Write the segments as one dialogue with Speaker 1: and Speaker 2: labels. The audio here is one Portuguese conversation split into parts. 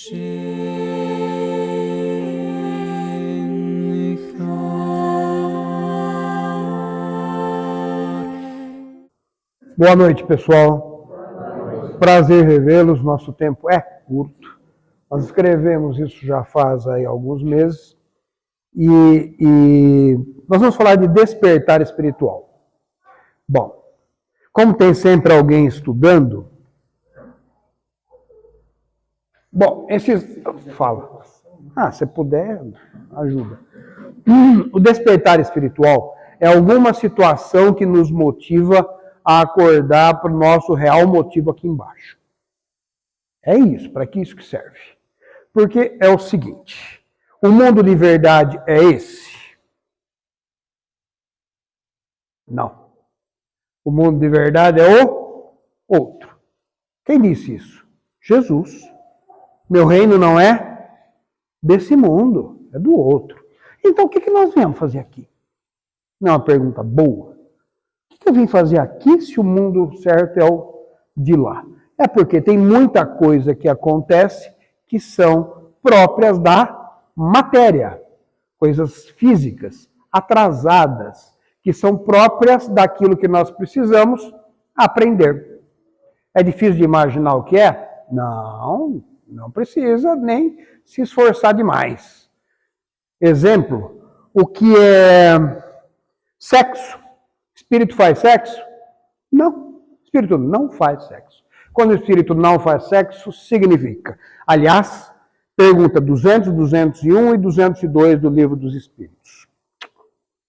Speaker 1: Boa noite, pessoal. Prazer revê-los. Nosso tempo é curto. Nós escrevemos isso já faz aí alguns meses. E nós vamos falar de despertar espiritual. Bom, como tem sempre alguém estudando... Bom, Fala. Se puder, ajuda. O despertar espiritual é alguma situação que nos motiva a acordar para o nosso real motivo aqui embaixo. É isso, para que isso que serve? Porque é o seguinte, o mundo de verdade é esse? Não. O mundo de verdade é o outro. Quem disse isso? Jesus. Meu reino não é desse mundo, é do outro. Então o que nós viemos fazer aqui? Não é uma pergunta boa? O que eu vim fazer aqui se o mundo certo é o de lá? É porque tem muita coisa que acontece que são próprias da matéria. Coisas físicas, atrasadas, que são próprias daquilo que nós precisamos aprender. É difícil de imaginar o que é? Não precisa nem se esforçar demais. Exemplo, o que é sexo? Espírito faz sexo? Não. Espírito não faz sexo. Quando o espírito não faz sexo, significa. Aliás, pergunta 200, 201 e 202 do Livro dos Espíritos.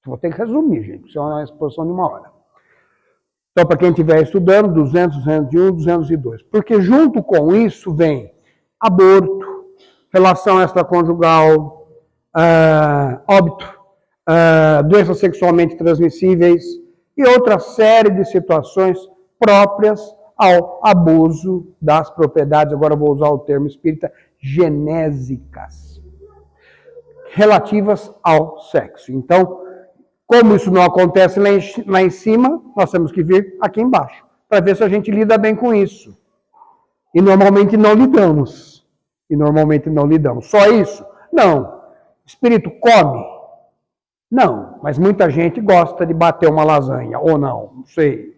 Speaker 1: Vou ter que resumir, gente, isso é uma exposição de 1 hora. Então, para quem estiver estudando, 200, 201, 202. Porque junto com isso vem aborto, relação extraconjugal, óbito, doenças sexualmente transmissíveis, e outra série de situações próprias ao abuso das propriedades, agora vou usar o termo espírita, genésicas, relativas ao sexo. Então, como isso não acontece lá em cima, nós temos que vir aqui embaixo, para ver se a gente lida bem com isso. E normalmente não lidamos. Só isso? Não. Espírito come? Não, mas muita gente gosta de bater uma lasanha, ou não sei.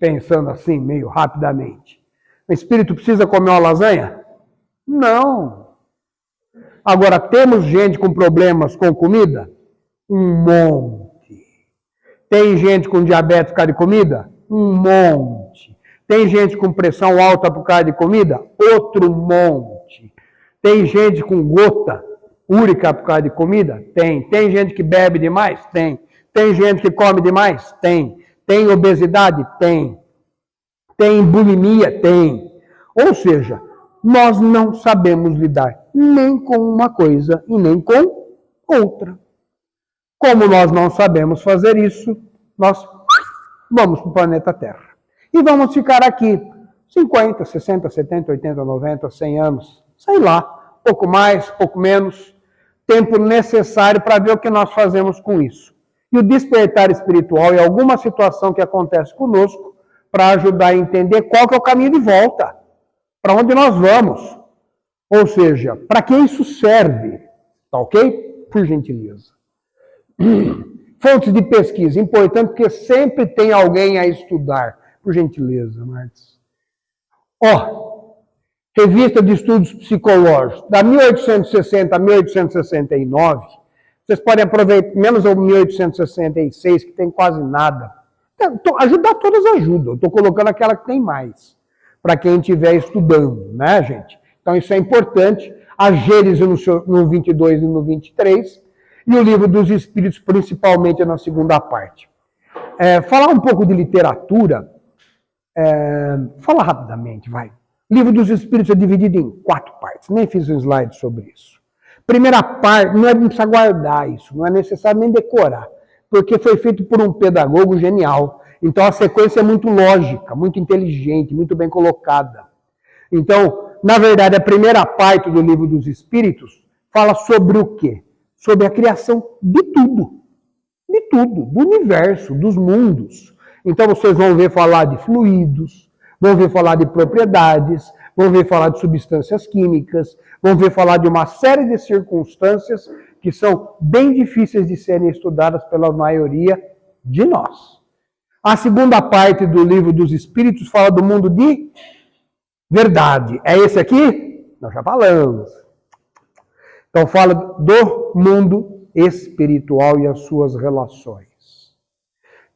Speaker 1: Pensando assim, meio rapidamente. O espírito precisa comer uma lasanha? Não. Agora, temos gente com problemas com comida? Um monte. Tem gente com diabetes por causa de comida? Um monte. Tem gente com pressão alta por causa de comida? Outro monte. Tem gente com gota úrica por causa de comida? Tem. Tem gente que bebe demais? Tem. Tem gente que come demais? Tem. Tem obesidade? Tem. Tem bulimia? Tem. Ou seja, nós não sabemos lidar nem com uma coisa e nem com outra. Como nós não sabemos fazer isso, nós vamos para o planeta Terra. E vamos ficar aqui 50, 60, 70, 80, 90, 100 anos. Sei lá, pouco mais, pouco menos. Tempo necessário para ver o que nós fazemos com isso. E o despertar espiritual é alguma situação que acontece conosco para ajudar a entender qual que é o caminho de volta. Para onde nós vamos. Ou seja, para que isso serve. Tá ok? Por gentileza. Fontes de pesquisa. Importante porque sempre tem alguém a estudar. Por gentileza, Martins. Revista de Estudos Psicológicos, da 1860 a 1869, vocês podem aproveitar, menos o 1866, que tem quase nada. Ajudar todas ajudam, eu estou colocando aquela que tem mais, para quem estiver estudando, né, gente? Então isso é importante, a Gênese no 22 e no 23, e o Livro dos Espíritos, principalmente na segunda parte. Falar um pouco de literatura, fala rapidamente, vai. O Livro dos Espíritos é dividido em 4 partes. Nem fiz um slide sobre isso. Primeira parte, não precisa guardar isso, não é necessário nem decorar, porque foi feito por um pedagogo genial. Então a sequência é muito lógica, muito inteligente, muito bem colocada. Então, na verdade, a primeira parte do Livro dos Espíritos fala sobre o quê? Sobre a criação de tudo, do universo, dos mundos. Então vocês vão ver falar de fluidos, vão ver falar de propriedades, vão ver falar de substâncias químicas, vão ver falar de uma série de circunstâncias que são bem difíceis de serem estudadas pela maioria de nós. A segunda parte do livro dos Espíritos fala do mundo de verdade. É esse aqui? Nós já falamos. Então fala do mundo espiritual e as suas relações.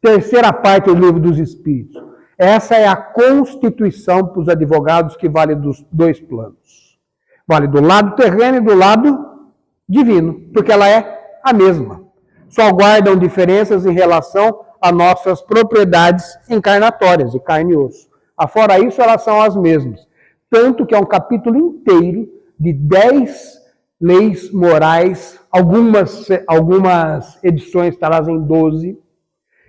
Speaker 1: Terceira parte do livro dos Espíritos. Essa é a constituição para os advogados que vale dos dois planos. Vale do lado terreno e do lado divino, porque ela é a mesma. Só guardam diferenças em relação a nossas propriedades encarnatórias, de carne e osso. Afora isso, elas são as mesmas. Tanto que é um capítulo inteiro de 10 leis morais, algumas edições trazem 12,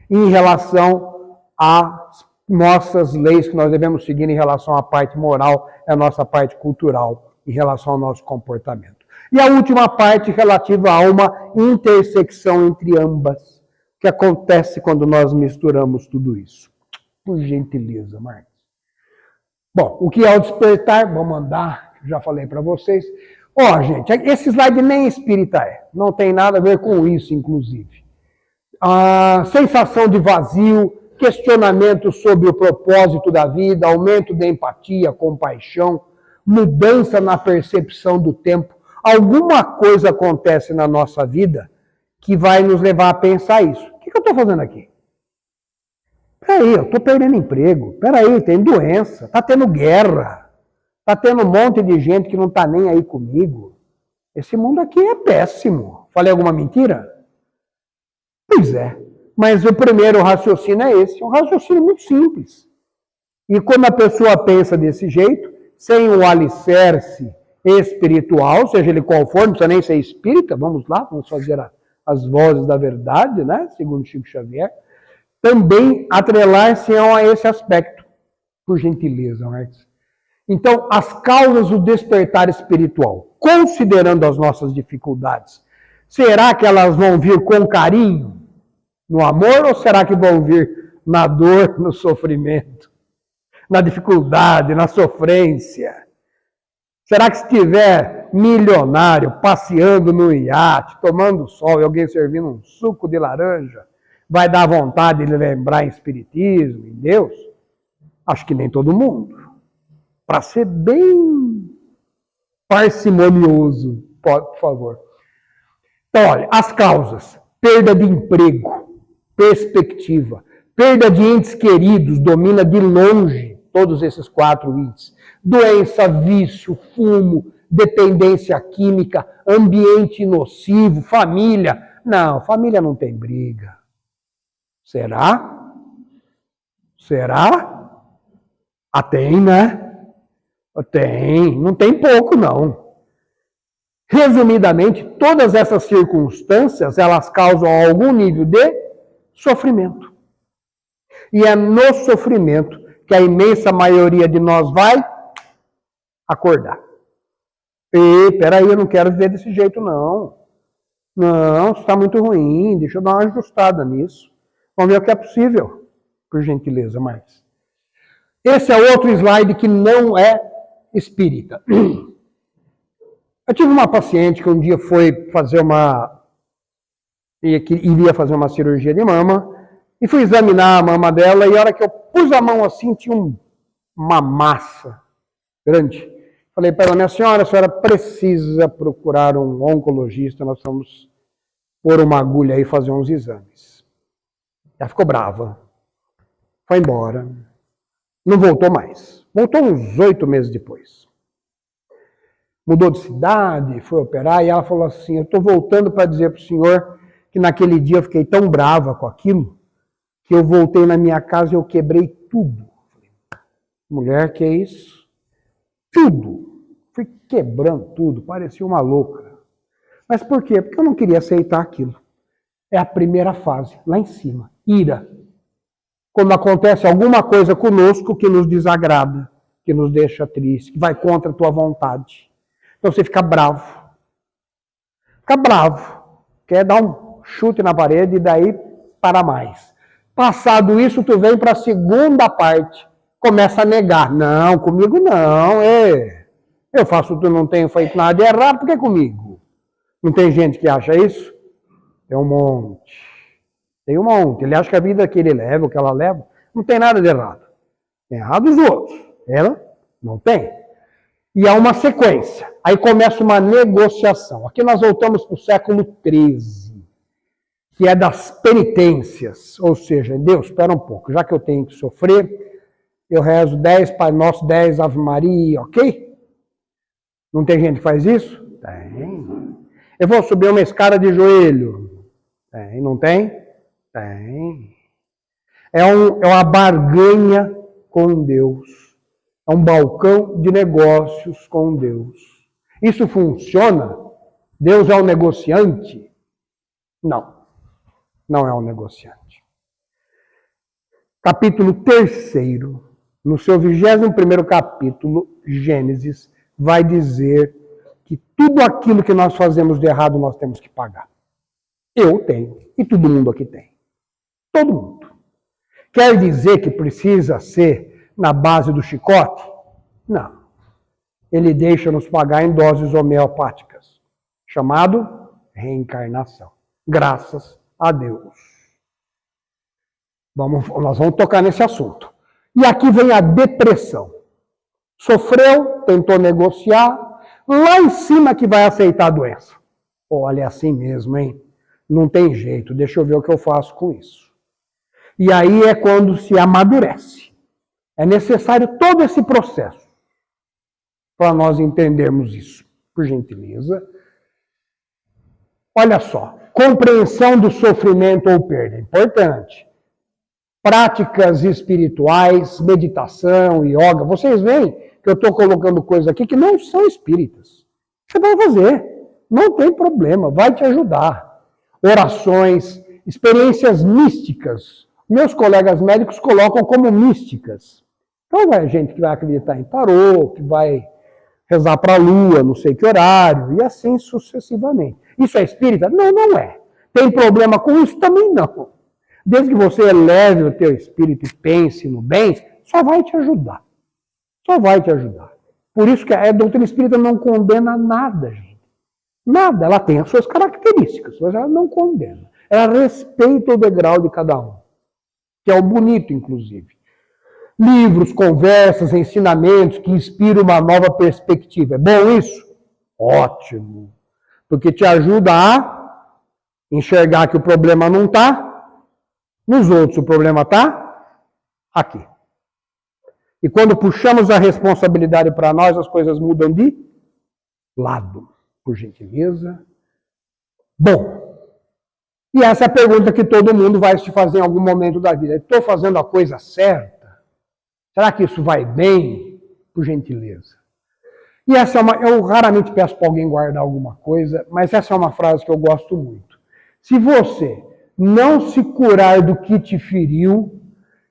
Speaker 1: em relação às nossas leis que nós devemos seguir em relação à parte moral e à nossa parte cultural, em relação ao nosso comportamento. E a última parte relativa a uma intersecção entre ambas, que acontece quando nós misturamos tudo isso. Por gentileza, Marcos. Bom, o que é o despertar? Vamos andar, já falei para vocês. Gente, esse slide nem espírita é. Não tem nada a ver com isso, inclusive. A sensação de vazio, questionamento sobre o propósito da vida, aumento da empatia, compaixão, mudança na percepção do tempo. Alguma coisa acontece na nossa vida que vai nos levar a pensar isso. O que eu estou fazendo aqui? Peraí, eu estou perdendo emprego. Peraí, tem doença, está tendo guerra, está tendo um monte de gente que não está nem aí comigo. Esse mundo aqui é péssimo. Falei alguma mentira? Pois é. Mas o primeiro raciocínio é esse. É um raciocínio muito simples. E quando a pessoa pensa desse jeito, sem o alicerce espiritual, seja ele qual for, não precisa nem ser espírita, vamos lá, vamos fazer as vozes da verdade, né? Segundo Chico Xavier, também atrelar-se a esse aspecto, por gentileza, Marcos. Então, as causas do despertar espiritual, considerando as nossas dificuldades, será que elas vão vir com carinho, no amor, ou será que vão vir na dor, no sofrimento, na dificuldade, na sofrência? Será que se estiver milionário, passeando no iate, tomando sol e alguém servindo um suco de laranja, vai dar vontade de lembrar em espiritismo, em Deus? Acho que nem todo mundo. Para ser bem parcimonioso, por favor. Então, olha, as causas: perda de emprego, perspectiva, perda de entes queridos, domina de longe todos esses 4 índices. Doença, vício, fumo, dependência química, ambiente nocivo, família. Não, família não tem briga. Será? Será? Tem, né? Tem, não tem pouco, não. Resumidamente, todas essas circunstâncias, elas causam algum nível de sofrimento. E é no sofrimento que a imensa maioria de nós vai acordar. Peraí, eu não quero viver desse jeito, não. Não, isso está muito ruim, deixa eu dar uma ajustada nisso. Vamos ver o que é possível, por gentileza, Marcos. Esse é outro slide que não é espírita. Eu tive uma paciente que um dia foi fazer iria fazer uma cirurgia de mama, e fui examinar a mama dela, e a hora que eu pus a mão assim, tinha uma massa grande. Falei para ela: minha senhora, a senhora precisa procurar um oncologista, nós vamos pôr uma agulha aí e fazer uns exames. Ela ficou brava, foi embora, não voltou mais. Voltou uns 8 meses depois. Mudou de cidade, foi operar, e ela falou assim: eu estou voltando para dizer para o senhor que naquele dia eu fiquei tão brava com aquilo, que eu voltei na minha casa e eu quebrei tudo. Mulher, que é isso? Tudo. Fui quebrando tudo, parecia uma louca. Mas por quê? Porque eu não queria aceitar aquilo. É a primeira fase, lá em cima, ira. Quando acontece alguma coisa conosco que nos desagrada, que nos deixa triste, que vai contra a tua vontade. Então você fica bravo. Fica bravo. Quer dar um chute na parede e daí para mais. Passado isso, tu vem para a segunda parte começa a negar. Não, comigo não. Eu faço tudo, não tenho feito nada de errado, por que comigo? Não tem gente que acha isso? Tem um monte. Tem um monte. Ele acha que a vida que ele leva, o que ela leva, não tem nada de errado. Tem errado os outros. Ela não tem. E há uma sequência. Aí começa uma negociação. Aqui nós voltamos para o século XIII, que é das penitências. Ou seja, Deus, espera um pouco, já que eu tenho que sofrer, eu rezo 10 Pai Nosso, 10 Ave Maria, ok? Não tem gente que faz isso? Tem. Eu vou subir uma escada de joelho. Tem, não tem? Tem. É uma barganha com Deus. É um balcão de negócios com Deus. Isso funciona? Deus é um negociante? Não. Não é um negociante. Capítulo 3º, no seu 21º capítulo, Gênesis, vai dizer que tudo aquilo que nós fazemos de errado nós temos que pagar. Eu tenho, e todo mundo aqui tem. Todo mundo. Quer dizer que precisa ser na base do chicote? Não. Ele deixa-nos pagar em doses homeopáticas, chamado reencarnação. Graças a Deus. Nós vamos tocar nesse assunto. E aqui vem a depressão. Sofreu, tentou negociar, lá em cima que vai aceitar a doença. Olha, é assim mesmo, hein? Não tem jeito, deixa eu ver o que eu faço com isso. E aí é quando se amadurece. É necessário todo esse processo para nós entendermos isso. Por gentileza. Olha só, compreensão do sofrimento ou perda, importante. Práticas espirituais, meditação, yoga. Vocês veem que eu estou colocando coisas aqui que não são espíritas. Você vai fazer, não tem problema, vai te ajudar. Orações, experiências místicas. Meus colegas médicos colocam como místicas. Então vai gente que vai acreditar em tarô, que vai rezar para a lua, não sei que horário, e assim sucessivamente. Isso é espírita? Não, não é. Tem problema com isso? Também não. Desde que você eleve o teu espírito e pense no bem, só vai te ajudar. Só vai te ajudar. Por isso que a doutrina espírita não condena nada, gente. Nada. Ela tem as suas características, mas ela não condena. Ela respeita o degrau de cada um. Que é o bonito, inclusive. Livros, conversas, ensinamentos que inspiram uma nova perspectiva. É bom isso? Ótimo. Porque te ajuda a enxergar que o problema não está nos outros, o problema está aqui. E quando puxamos a responsabilidade para nós, as coisas mudam de lado. Por gentileza. Bom, e essa é a pergunta que todo mundo vai se fazer em algum momento da vida. Estou fazendo a coisa certa? Será que isso vai bem? Por gentileza. E essa é eu raramente peço para alguém guardar alguma coisa, mas essa é uma frase que eu gosto muito. Se você não se curar do que te feriu,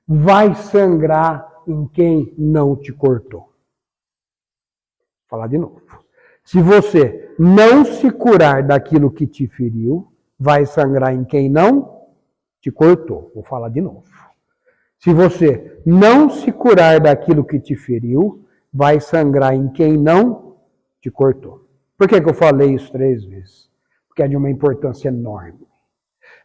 Speaker 1: vai sangrar em quem não te cortou. Vou falar de novo. Se você não se curar daquilo que te feriu, vai sangrar em quem não te cortou. Vou falar de novo. Se você não se curar daquilo que te feriu, vai sangrar em quem não te cortou. Por que eu falei isso 3 vezes? Porque é de uma importância enorme.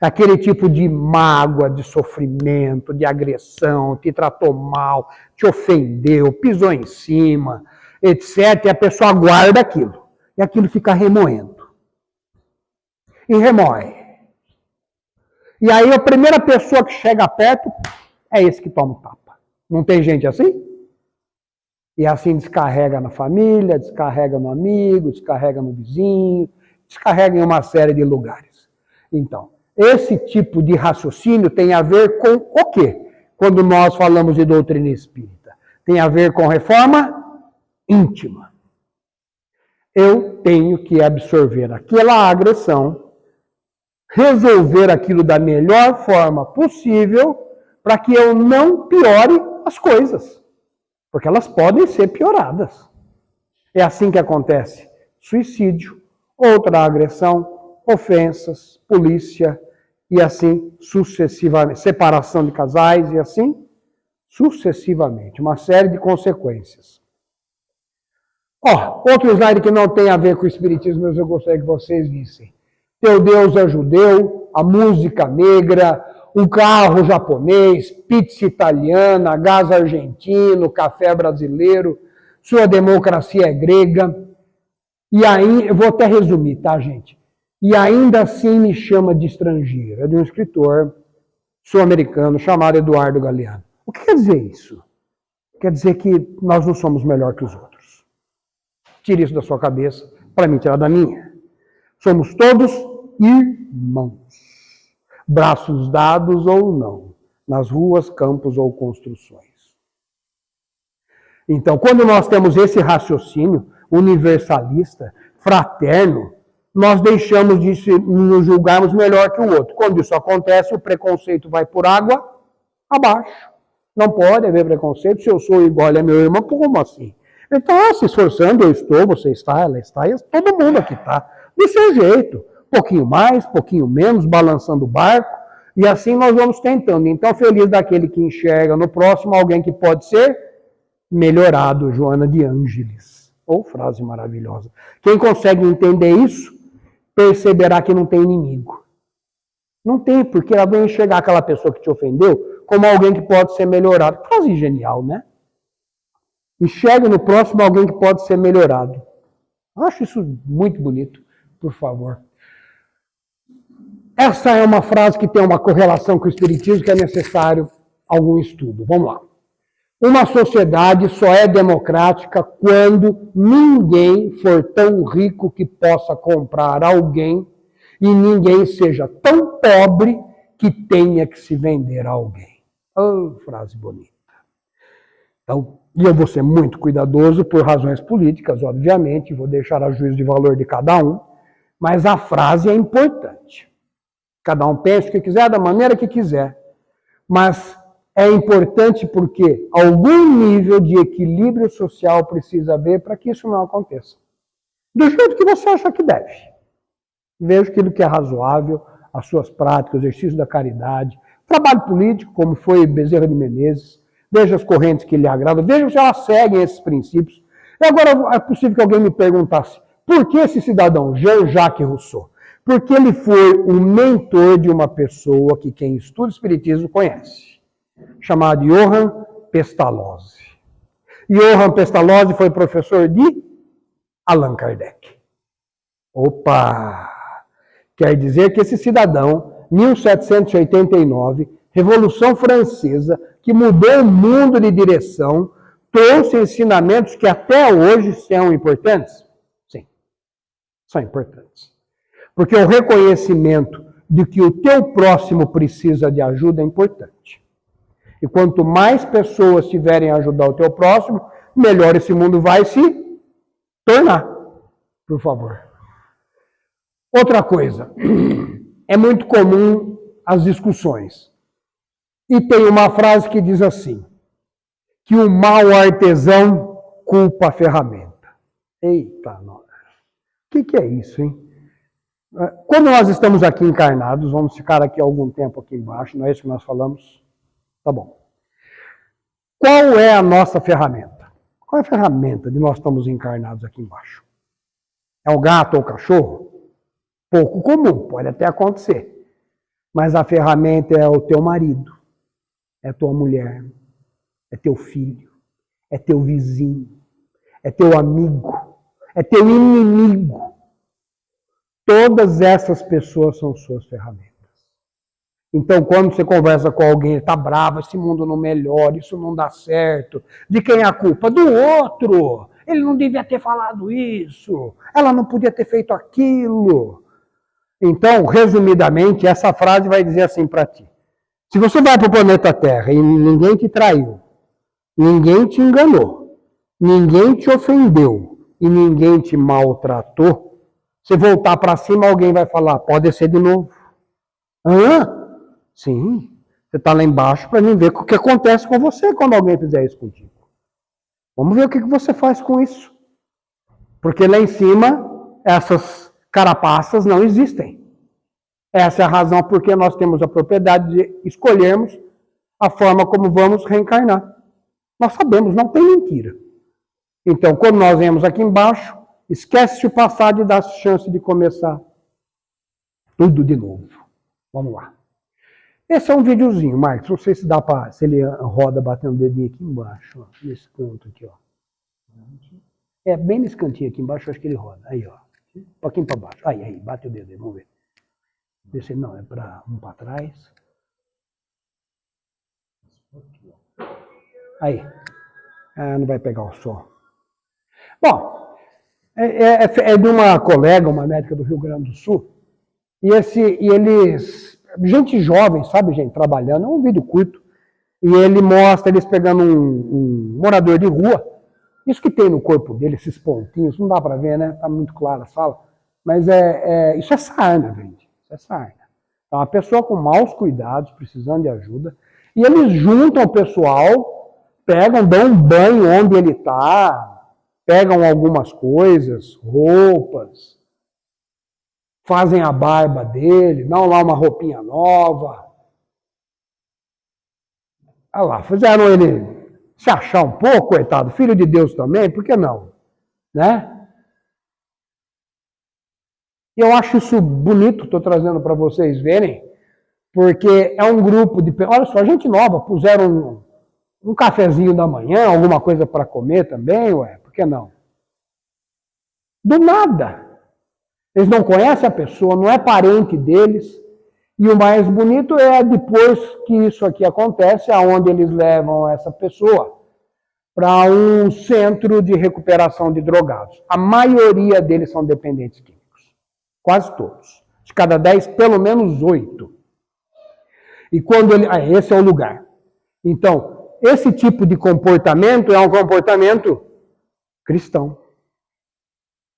Speaker 1: Aquele tipo de mágoa, de sofrimento, de agressão, te tratou mal, te ofendeu, pisou em cima, etc. E a pessoa guarda aquilo. E aquilo fica remoendo. E remoe. E aí a primeira pessoa que chega perto é esse que toma o tapa. Não tem gente assim? E assim descarrega na família, descarrega no amigo, descarrega no vizinho, descarrega em uma série de lugares. Então, esse tipo de raciocínio tem a ver com o quê? Quando nós falamos de doutrina espírita. Tem a ver com reforma íntima. Eu tenho que absorver aquela agressão, resolver aquilo da melhor forma possível, para que eu não piore as coisas. Porque elas podem ser pioradas. É assim que acontece. Suicídio, outra agressão, ofensas, polícia, e assim sucessivamente. Separação de casais, e assim Sucessivamente, uma série de consequências. Outro slide que não tem a ver com o espiritismo, mas eu gostaria que vocês vissem. Teu Deus é judeu, a música negra, o carro japonês, pizza italiana, gás argentino, café brasileiro, sua democracia é grega. E aí, eu vou até resumir, tá, gente? E ainda assim me chama de estrangeiro. É de um escritor sul-americano chamado Eduardo Galeano. O que quer dizer isso? Quer dizer que nós não somos melhor que os outros. Tire isso da sua cabeça, para mim tirar da minha. Somos todos irmãos. Braços dados ou não, nas ruas, campos ou construções. Então, quando nós temos esse raciocínio universalista, fraterno, nós deixamos de nos julgarmos melhor que o outro. Quando isso acontece, o preconceito vai por água abaixo. Não pode haver preconceito. Se eu sou igual a meu irmão, como assim? Então, se esforçando, eu estou, você está, ela está, e todo mundo aqui está. Do seu jeito. Pouquinho mais, pouquinho menos, balançando o barco. E assim nós vamos tentando. Então, feliz daquele que enxerga no próximo alguém que pode ser melhorado, Joana de Ângeles. Ou frase maravilhosa. Quem consegue entender isso, perceberá que não tem inimigo. Não tem, porque ela vai enxergar aquela pessoa que te ofendeu como alguém que pode ser melhorado. Frase genial, né? Enxergue no próximo alguém que pode ser melhorado. Acho isso muito bonito, por favor. Essa é uma frase que tem uma correlação com o espiritismo que é necessário algum estudo. Vamos lá. Uma sociedade só é democrática quando ninguém for tão rico que possa comprar alguém e ninguém seja tão pobre que tenha que se vender a alguém. Oh, frase bonita. Então, e eu vou ser muito cuidadoso por razões políticas, obviamente, vou deixar a juízo de valor de cada um, mas a frase é importante. Cada um pensa o que quiser, da maneira que quiser, mas é importante porque algum nível de equilíbrio social precisa haver para que isso não aconteça. Do jeito que você acha que deve. Veja aquilo que é razoável, as suas práticas, o exercício da caridade, trabalho político, como foi Bezerra de Menezes, veja as correntes que lhe agradam, veja se elas seguem esses princípios. E agora é possível que alguém me perguntasse, por que esse cidadão, Jean-Jacques Rousseau? Porque ele foi o mentor de uma pessoa que quem estuda espiritismo conhece, chamado Johann Pestalozzi. Johann Pestalozzi foi professor de Allan Kardec. Opa! Quer dizer que esse cidadão, 1789, Revolução Francesa, que mudou o mundo de direção, trouxe ensinamentos que até hoje são importantes? Sim, são importantes. Porque o reconhecimento de que o teu próximo precisa de ajuda é importante. E quanto mais pessoas tiverem a ajudar o teu próximo, melhor esse mundo vai se tornar. Por favor. Outra coisa. É muito comum as discussões. E tem uma frase que diz assim, que o mau artesão culpa a ferramenta. Eita, nós. O que é isso, hein? Quando nós estamos aqui encarnados, vamos ficar aqui algum tempo aqui embaixo, não é isso que nós falamos? Tá bom. Qual é a nossa ferramenta? Qual é a ferramenta de nós estamos encarnados aqui embaixo? É o gato ou o cachorro? Pouco comum, pode até acontecer. Mas a ferramenta é o teu marido, é tua mulher, é teu filho, é teu vizinho, é teu amigo, é teu inimigo. Todas essas pessoas são suas ferramentas. Então, quando você conversa com alguém, está bravo, esse mundo não melhora, isso não dá certo. De quem é a culpa? Do outro. Ele não devia ter falado isso. Ela não podia ter feito aquilo. Então, resumidamente, essa frase vai dizer assim para ti. Se você vai para o planeta Terra e ninguém te traiu, ninguém te enganou, ninguém te ofendeu e ninguém te maltratou, se voltar para cima, alguém vai falar, pode ser de novo. Hã? Sim. Você está lá embaixo para mim ver o que acontece com você quando alguém fizer isso contigo. Vamos ver o que você faz com isso. Porque lá em cima, essas carapaças não existem. Essa é a razão porque nós temos a propriedade de escolhermos a forma como vamos reencarnar. Nós sabemos, não tem mentira. Então, quando nós vemos aqui embaixo, esquece o passado e dá chance de começar tudo de novo. Vamos lá. Esse é um videozinho, Marcos. Não sei se dá para, se ele roda batendo o dedinho aqui embaixo, ó, nesse canto aqui, ó. É bem nesse cantinho aqui embaixo, acho que ele roda. Aí, ó. Um pouquinho para baixo. Aí, bate o dedo aí, vamos ver. Vê se não, é para um para trás. Aí. Ah, não vai pegar o som. Bom, é de uma colega, uma médica do Rio Grande do Sul, e eles, gente jovem, sabe, gente, trabalhando, é um vídeo curto, e ele mostra eles pegando um morador de rua, isso que tem no corpo dele, esses pontinhos, não dá para ver, né? Tá muito claro a sala, mas isso é sarna, gente, isso é sarna. É uma pessoa com maus cuidados, precisando de ajuda, e eles juntam o pessoal, pegam, dão um banho onde ele está, pegam algumas coisas, roupas, fazem a barba dele, dão lá uma roupinha nova. Olha lá, fizeram ele se achar um pouco, coitado, filho de Deus também, por que não? Né? E eu acho isso bonito, estou trazendo para vocês verem, porque é um grupo de... Olha só, gente nova, puseram um cafezinho da manhã, alguma coisa para comer também, ué, por que não? Do nada. Eles não conhecem a pessoa, não é parente deles. E o mais bonito é depois que isso aqui acontece, aonde eles levam essa pessoa para um centro de recuperação de drogados. A maioria deles são dependentes químicos. Quase todos. De cada 10, pelo menos 8. E quando ele... esse é o lugar. Então, esse tipo de comportamento é um comportamento cristão.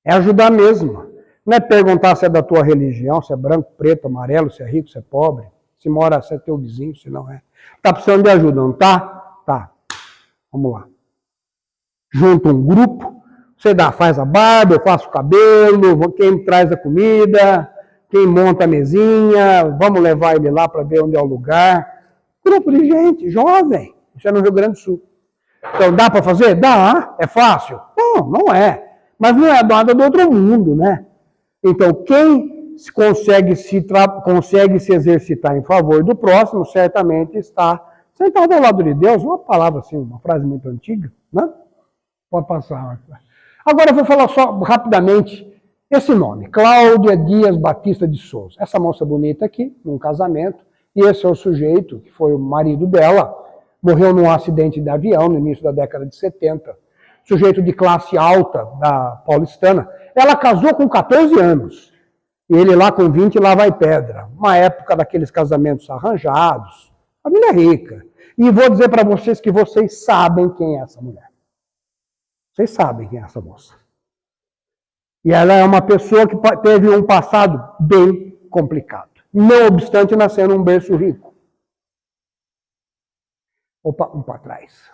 Speaker 1: É ajudar mesmo. Não é perguntar se é da tua religião, se é branco, preto, amarelo, se é rico, se é pobre, se mora, se é teu vizinho, se não é. Tá precisando de ajuda, não tá? Tá. Vamos lá. Junta um grupo, você faz a barba, eu faço o cabelo, quem traz a comida, quem monta a mesinha, vamos levar ele lá para ver onde é o lugar. Grupo de gente, jovem. Isso é no Rio Grande do Sul. Então, dá para fazer? Dá. É fácil? Não, não é. Mas não é nada do outro mundo, né? Então, quem consegue se exercitar em favor do próximo, certamente está sentado ao lado de Deus. Uma palavra assim, uma frase muito antiga, né? Pode passar. Agora eu vou falar só rapidamente esse nome, Cláudia Dias Batista de Souza. Essa moça bonita aqui, num casamento, e esse é o sujeito, que foi o marido dela, morreu num acidente de avião no início da década de 70. Sujeito de classe alta da paulistana. Ela casou com 14 anos. E ele lá com 20, lá vai pedra. Uma época daqueles casamentos arranjados. Família rica. E vou dizer para vocês que vocês sabem quem é essa mulher. Vocês sabem quem é essa moça. E ela é uma pessoa que teve um passado bem complicado. Não obstante nascer num berço rico. Opa, um para trás.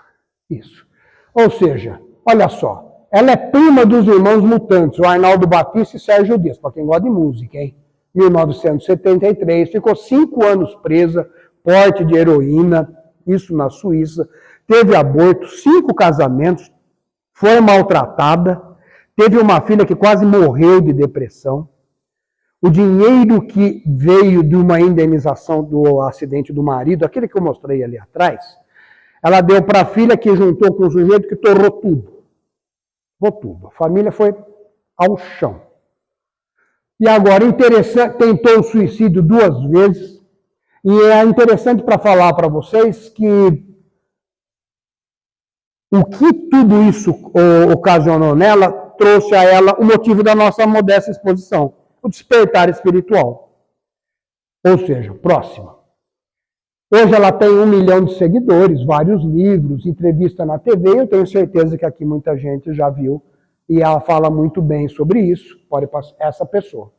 Speaker 1: Isso. Ou seja, olha só, ela é prima dos irmãos mutantes, o Arnaldo Batista e Sérgio Dias, para quem gosta de música, hein? 1973, ficou 5 anos presa, porte de heroína, isso na Suíça, teve aborto, 5 casamentos, foi maltratada, teve uma filha que quase morreu de depressão. O dinheiro que veio de uma indenização do acidente do marido, aquele que eu mostrei ali atrás, ela deu para a filha que juntou com o sujeito que torrou tudo. Torrou tudo. A família foi ao chão. E agora, tentou o suicídio 2 vezes. E é interessante para falar para vocês que o que tudo isso ocasionou nela, trouxe a ela o motivo da nossa modesta exposição. O despertar espiritual. Ou seja, próximo. Hoje ela tem 1 milhão de seguidores, vários livros, entrevista na TV, eu tenho certeza que aqui muita gente já viu, e ela fala muito bem sobre isso, pode passar essa pessoa.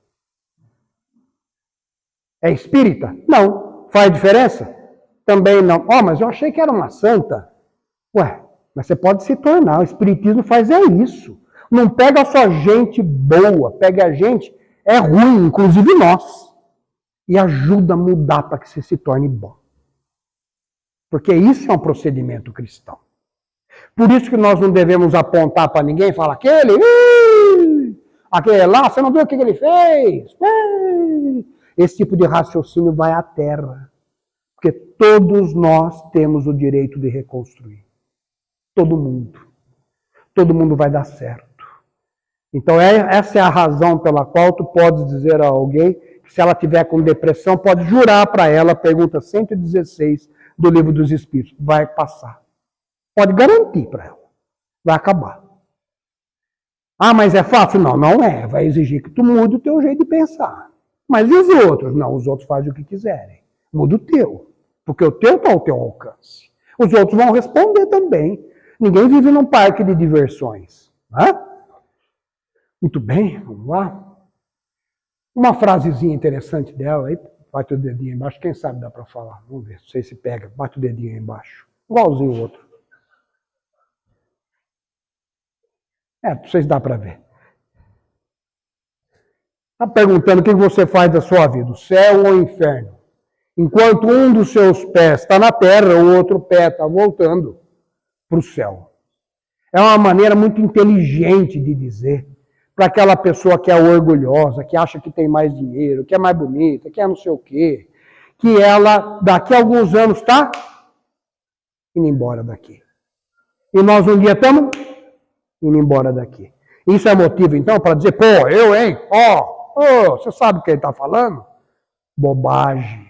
Speaker 1: É espírita? Não. Faz diferença? Também não. Mas eu achei que era uma santa. Ué, mas você pode se tornar, o espiritismo faz isso. Não pega só gente boa, pega a gente, é ruim, inclusive nós, e ajuda a mudar para que você se torne bom. Porque isso é um procedimento cristão. Por isso que nós não devemos Por isso que nós não devemos apontar para ninguém e falar, aquele lá, você não viu o que ele fez? Esse tipo de raciocínio vai à terra. Porque todos nós temos o direito de reconstruir. Todo mundo. Todo mundo vai dar certo. Então essa é a razão pela qual tu podes dizer a alguém que se ela tiver com depressão, pode jurar para ela, pergunta 116 do Livro dos Espíritos, vai passar. Pode garantir para ela. Vai acabar. Ah, mas é fácil? Não, não é. Vai exigir que tu mude o teu jeito de pensar. Mas e os outros? Não, os outros fazem o que quiserem. Muda o teu. Porque o teu está ao teu alcance. Os outros vão responder também. Ninguém vive num parque de diversões. Né? Muito bem, vamos lá. Uma frasezinha interessante dela, aí bate o dedinho embaixo, quem sabe dá para falar. Vamos ver, não sei se pega, bate o dedinho aí embaixo. Igualzinho o outro. Não sei se dá para ver. Está perguntando o que você faz da sua vida, o céu ou o inferno. Enquanto um dos seus pés está na terra, o outro pé está voltando para o céu. É uma maneira muito inteligente de dizer para aquela pessoa que é orgulhosa, que acha que tem mais dinheiro, que é mais bonita, que é não sei o quê, que ela, daqui a alguns anos, está indo embora daqui. E nós um dia estamos indo embora daqui. Isso é motivo, então, para dizer, pô, eu, hein? Você sabe o que ele está falando? Bobagem.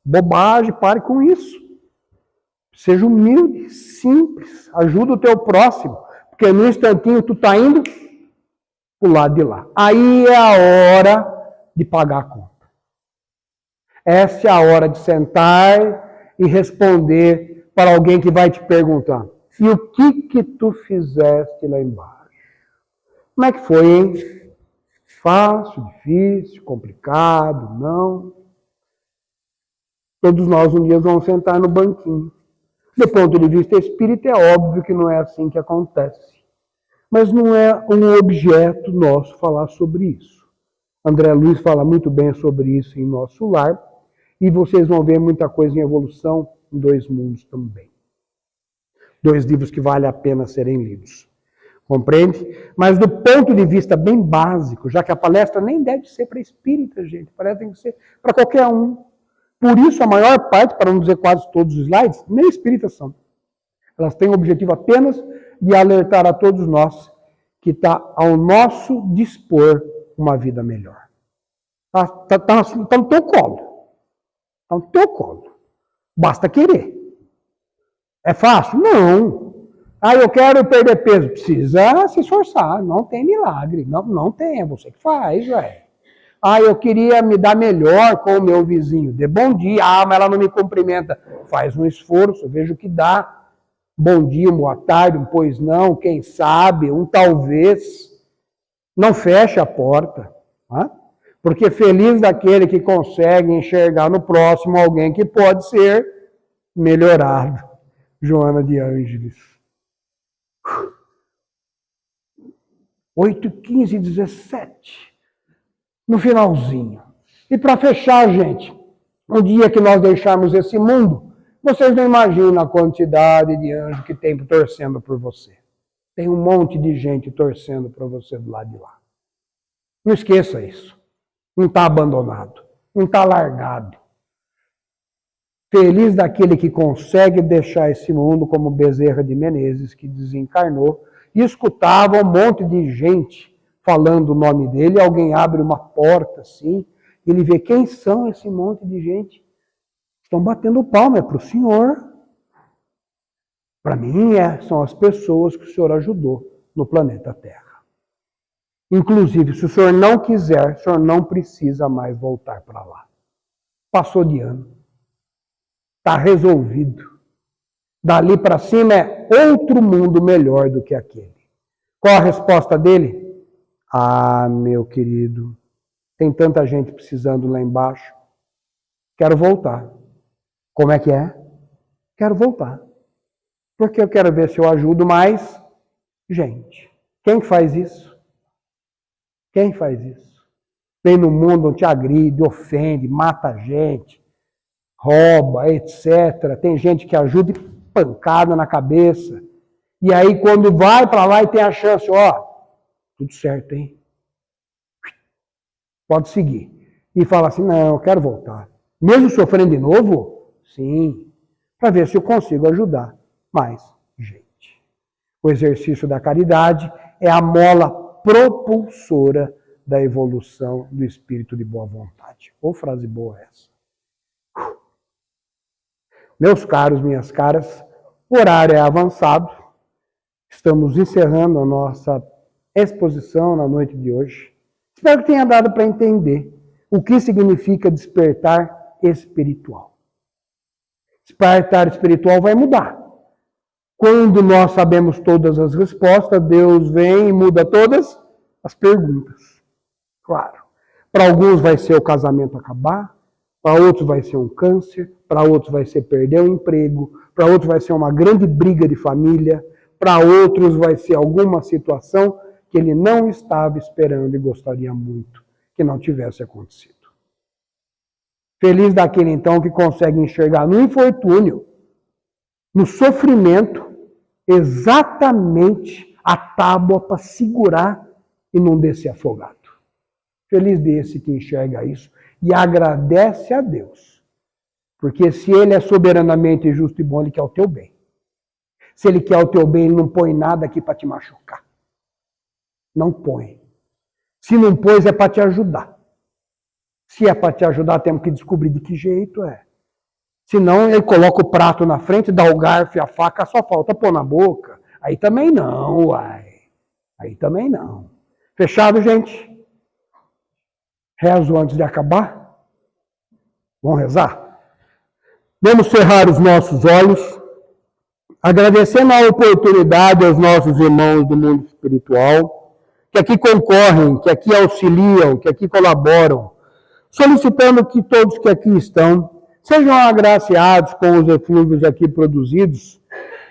Speaker 1: Bobagem, pare com isso. Seja humilde, simples, ajuda o teu próximo, porque no instantinho tu está indo pro lado de lá. Aí é a hora de pagar a conta. Essa é a hora de sentar e responder para alguém que vai te perguntar, e o que tu fizeste lá embaixo? Como é que foi, hein? Fácil, difícil, complicado, não? Todos nós um dia vamos sentar no banquinho. Do ponto de vista espírita, é óbvio que não é assim que acontece. Mas não é um objeto nosso falar sobre isso. André Luiz fala muito bem sobre isso em Nosso Lar, e vocês vão ver muita coisa em evolução em Dois Mundos também. 2 livros que vale a pena serem lidos. Compreende? Mas do ponto de vista bem básico, já que a palestra nem deve ser para espírita, gente, a palestra tem que ser para qualquer um. Por isso, a maior parte, para não dizer quase todos os slides, nem espíritas são. Elas têm o objetivo apenas de alertar a todos nós que está ao nosso dispor uma vida melhor. Está no teu colo. Está no teu colo. Basta querer. É fácil? Não. Eu quero perder peso. Precisa se esforçar. Não tem milagre. Não tem. É você que faz, velho. Eu queria me dar melhor com o meu vizinho. Dê bom dia. Mas ela não me cumprimenta. Faz um esforço. Veja o que dá. Bom dia, boa tarde, um pois não, quem sabe, um talvez. Não feche a porta. Tá? Porque feliz daquele que consegue enxergar no próximo alguém que pode ser melhorado. Joana de Ângeles. 8:15:17. No finalzinho. E para fechar, gente, o dia que nós deixarmos esse mundo, vocês não imaginam a quantidade de anjos que tem torcendo por você. Tem um monte de gente torcendo por você do lado de lá. Não esqueça isso. Não está abandonado. Não está largado. Feliz daquele que consegue deixar esse mundo, como Bezerra de Menezes, que desencarnou, e escutava um monte de gente falando o nome dele, alguém abre uma porta assim, ele vê quem são esse monte de gente. Estão batendo palma, é para o Senhor. Para mim, são as pessoas que o Senhor ajudou no planeta Terra. Inclusive, se o Senhor não quiser, o Senhor não precisa mais voltar para lá. Passou de ano. Está resolvido. Dali para cima é outro mundo melhor do que aquele. Qual a resposta dele? Meu querido, tem tanta gente precisando lá embaixo. Quero voltar. Como é que é? Quero voltar. Porque eu quero ver se eu ajudo mais gente. Quem faz isso? Quem faz isso? Vem no mundo, te agride, ofende, mata a gente, rouba, etc. Tem gente que ajuda e pancada na cabeça. E aí quando vai para lá e tem a chance, ó, tudo certo, hein? Pode seguir. E fala assim, não, eu quero voltar. Mesmo sofrendo de novo? Sim. Para ver se eu consigo ajudar mais gente. O exercício da caridade é a mola propulsora da evolução do espírito de boa vontade. Ou frase boa essa. Meus caros, minhas caras, o horário é avançado. Estamos encerrando a nossa exposição na noite de hoje. Espero que tenha dado para entender o que significa despertar espiritual. Despertar espiritual vai mudar. Quando nós sabemos todas as respostas, Deus vem e muda todas as perguntas. Claro. Para alguns vai ser o casamento acabar, para outros vai ser um câncer, para outros vai ser perder o emprego, para outros vai ser uma grande briga de família, para outros vai ser alguma situação que ele não estava esperando e gostaria muito que não tivesse acontecido. Feliz daquele então que consegue enxergar no infortúnio, no sofrimento, exatamente a tábua para segurar e não descer afogado. Feliz desse que enxerga isso e agradece a Deus. Porque se Ele é soberanamente justo e bom, Ele quer o teu bem. Se Ele quer o teu bem, Ele não põe nada aqui para te machucar. Não põe. Se não pôs, é para te ajudar. Se é para te ajudar, temos que descobrir de que jeito é. Senão, Ele coloca o prato na frente, dá o garfo e a faca, só falta pôr na boca. Aí também não, uai. Aí também não. Fechado, gente? Rezo antes de acabar? Vamos rezar? Vamos cerrar os nossos olhos, agradecendo a oportunidade aos nossos irmãos do mundo espiritual, que aqui concorrem, que aqui auxiliam, que aqui colaboram, solicitando que todos que aqui estão sejam agraciados com os eflúvios aqui produzidos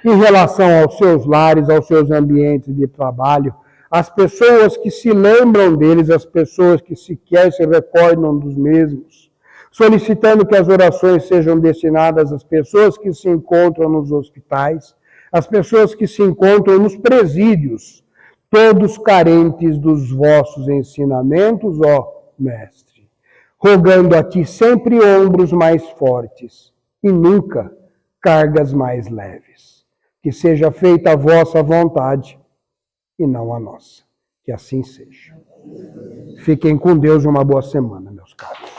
Speaker 1: em relação aos seus lares, aos seus ambientes de trabalho, as pessoas que se lembram deles, as pessoas que sequer se recordam dos mesmos, solicitando que as orações sejam destinadas às pessoas que se encontram nos hospitais, às pessoas que se encontram nos presídios, todos carentes dos vossos ensinamentos, ó Mestre, rogando a Ti sempre ombros mais fortes e nunca cargas mais leves. Que seja feita a vossa vontade e não a nossa. Que assim seja. Fiquem com Deus e uma boa semana, meus caros.